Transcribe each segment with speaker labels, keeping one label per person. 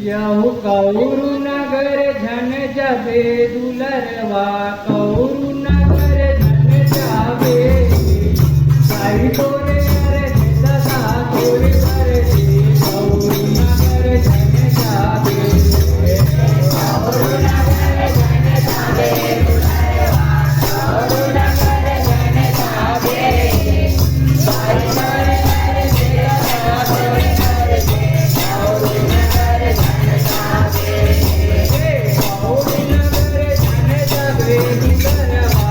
Speaker 1: यहु कौरु नगर झन जबे दुलरवा कौरु नगर झन जाबे साई तोरे अरज सदा तोरे अरजे कौरु नगर झन जाबे कौरु नगर झन जाबे दुलरवा कौरु नगर झन जाबे साई तोरे अरज सदा तोरे अरजे कौरु नगर झन जाबे कौरु नगर झन जाबे दुलरवा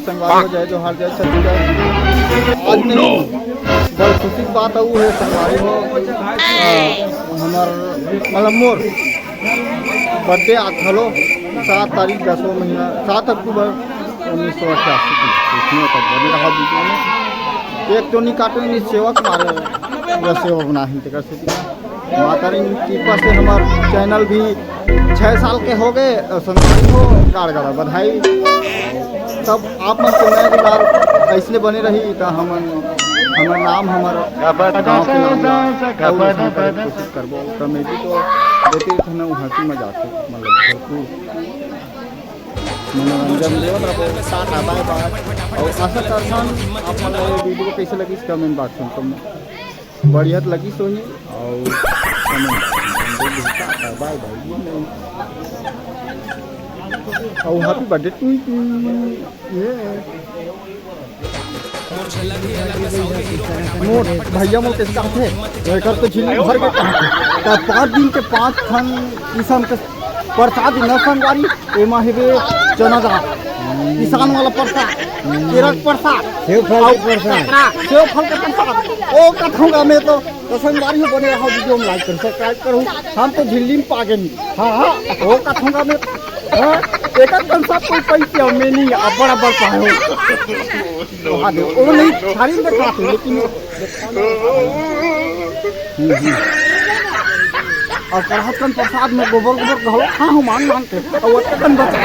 Speaker 2: संगवारी हो जाए जो हार जाए छत्तीसगढ़ आज नहीं बड़ खुशी की बात वो है संगवारी हो हमार मतलब मोर बर्थडे आज हलो 7 तारीख 10वां महीना 7 अक्टूबर 1988 इसमें तक बने रहा बीच में एक तो नहीं काटे नहीं सेवक मारे सेवा बना ही कर सकती माता रानी की कृपा से हमार चैनल भी 6 साल के हो गए संगवारी हो गाड़ बधाई तब आप मन के नए बार ऐसे बने रही तो हमार नाम हमार गाँव के नाम कोशिश करबो कमेटी तो देते थे ना हंसी मजाक मतलब भरपूर मनोरंजन देवत रहो साथ आबाए बात और आशा करता हूँ आप मतलब वीडियो को कैसे लगी कमेंट बॉक्स में तुम बढ़िया लगी सो ही और कमेंट बाय बाय और हैप्पी बर्थडे टू ये मोर भैया मोर के साथ है कर तो झिल्ली भर के कहाँ 5 दिन के 5 खन किसान के प्रसाद न संगवारी एमा हेबे चना दाल किसान वाला प्रसाद केरक प्रसाद सेव फल के प्रसाद ओ कथूंगा मैं तो संगवारी हो बने रहा वीडियो में लाइक कर सब्सक्राइब करूँ हम तो झिल्ली में पागे नहीं हाँ ओ कथूंगा मैं एक कोई पैसे में नहीं बड़ा पाए हो नहीं सारी दिखाते लेकिन और कड़हतन प्रसाद में गोबर घलो खा हूँ मांग के और बचा